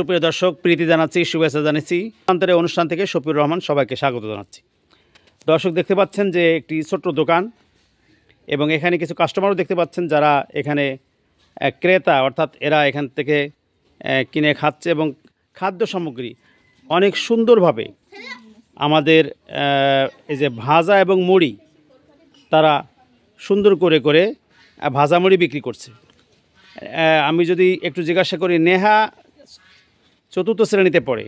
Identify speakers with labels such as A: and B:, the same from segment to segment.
A: সুপ্রিয় দর্শক, প্রীতি জানাচ্ছি, শুভেচ্ছা জানাচ্ছি। অন্তরের অনুষ্ঠান থেকে শফিউর রহমান সবাইকে স্বাগত জানাচ্ছি। দর্শক দেখতে পাচ্ছেন যে একটি ছোট্ট দোকান এবং এখানে কিছু কাস্টমারও দেখতে পাচ্ছেন যারা এখানে ক্রেতা, অর্থাৎ এরা এখান থেকে কিনে খাচ্ছে এবং খাদ্য সামগ্রী অনেক সুন্দরভাবে আমাদের এই যে ভাজা এবং মুড়ি তারা সুন্দর করে করে ভাজা মুড়ি বিক্রি করছে। আমি যদি একটু জিজ্ঞাসা করি, নেহা চতুর্থ শ্রেণীতে পড়ে,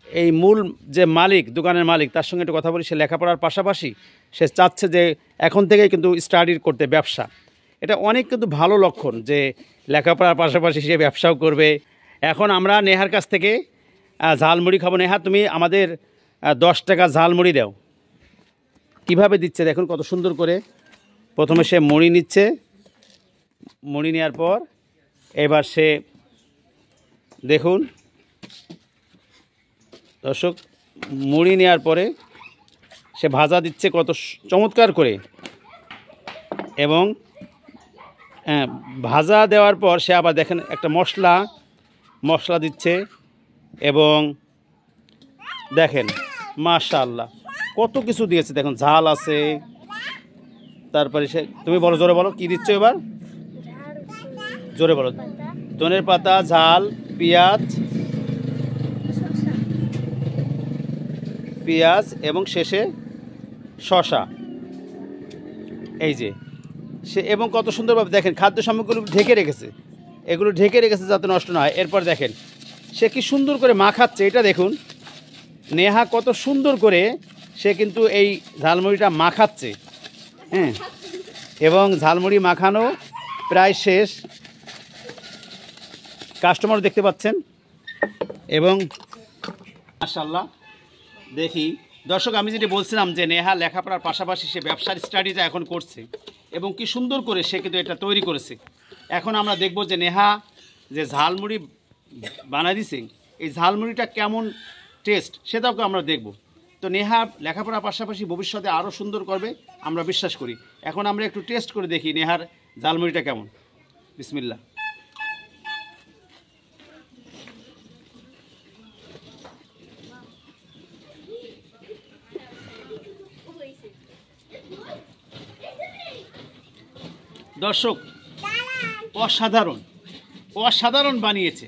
A: এই মূল যে মালিক, দোকানের মালিক, তার সঙ্গে একটু কথা বলি। সে লেখাপড়ার পাশাপাশি সে চাচ্ছে যে এখন থেকেই কিন্তু স্টাডি করতে, ব্যবসা। এটা অনেক কিন্তু ভালো লক্ষণ যে লেখাপড়ার পাশাপাশি সে ব্যবসাও করবে। এখন আমরা নেহার কাছ থেকে ঝালমুড়ি খাবো। নেহা, তুমি আমাদের 10 টাকা ঝালমুড়ি দাও। কিভাবে দিচ্ছে দেখুন, কত সুন্দর করে। প্রথমে সে মুড়ি নিচ্ছে, মুড়ি নেওয়ার পর এবার সে দেখুন দর্শক, মুড়ি নেওয়ার পরে সে ভাজা দিচ্ছে কত চমৎকার করে। এবং ভাজা দেওয়ার পর সে আবার দেখেন একটা মশলা দিচ্ছে এবং দেখেন মাশাআল্লাহ কত কিছু দিয়েছে। দেখুন ঝাল আছে, তারপরে সে, তুমি বলো, জোরে বলো কি দিচ্ছ এবার, জোরে বলো। ধনের পাতা, ঝাল, পেঁয়াজ এবং শেষে শসা। এই যে সে, এবং কত সুন্দরভাবে দেখেন খাদ্য সামগ্রীগুলো ঢেকে রেখেছে, এগুলো ঢেকে রেখেছে যাতে নষ্ট না হয়। এরপর দেখেন সে কি সুন্দর করে মাখাচ্ছে। এটা দেখুন নেহা কত সুন্দর করে সে কিন্তু এই ঝালমুড়িটা মাখাচ্ছে। হ্যাঁ, এবং ঝালমুড়ি মাখানো প্রায় শেষ। কাস্টমার দেখতে পাচ্ছেন এবং মাশাআল্লাহ। দেখি দর্শক, আমি যেটা বলছিলাম যে নেহা লেখাপড়ার পাশাপাশি সে ব্যবসার স্টাডিটা এখন করছে এবং কি সুন্দর করে সে কিন্তু এটা তৈরি করেছে। এখন আমরা দেখব যে নেহা যে ঝালমুড়ি বানাই দিছে, এই ঝালমুড়িটা কেমন টেস্ট সেটাও আমরা দেখব। তো নেহা লেখাপড়ার পাশাপাশি ভবিষ্যতে আরও সুন্দর করবে আমরা বিশ্বাস করি। এখন আমরা একটু টেস্ট করে দেখি নেহার ঝালমুড়িটা কেমন। বিসমিল্লাহ। দর্শক, অসাধারণ বানিয়েছে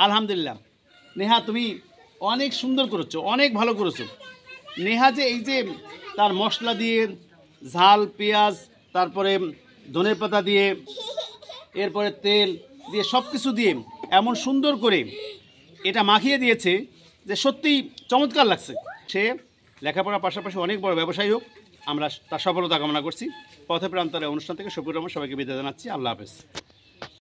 A: আলহামদুলিল্লাহ। নেহা তুমি অনেক সুন্দর করেছো, অনেক ভালো করেছো। নেহা যে এই যে তার মশলা দিয়ে, ঝাল, পেঁয়াজ, তারপরে ধনের পাতা দিয়ে, এরপরে তেল দিয়ে, সব কিছু দিয়ে এমন সুন্দর করে এটা মাখিয়ে দিয়েছে যে সত্যিই চমৎকার লাগছে। সে লেখাপড়ার পাশাপাশি অনেক বড় ব্যবসায়ী হোক, আমরা তার সফলতা কামনা করছি। পথে প্রান্তরে অনুষ্ঠান থেকে শফিউর রহমান সবাইকে বিদায় জানাচ্ছি। আল্লাহ হাফেজ।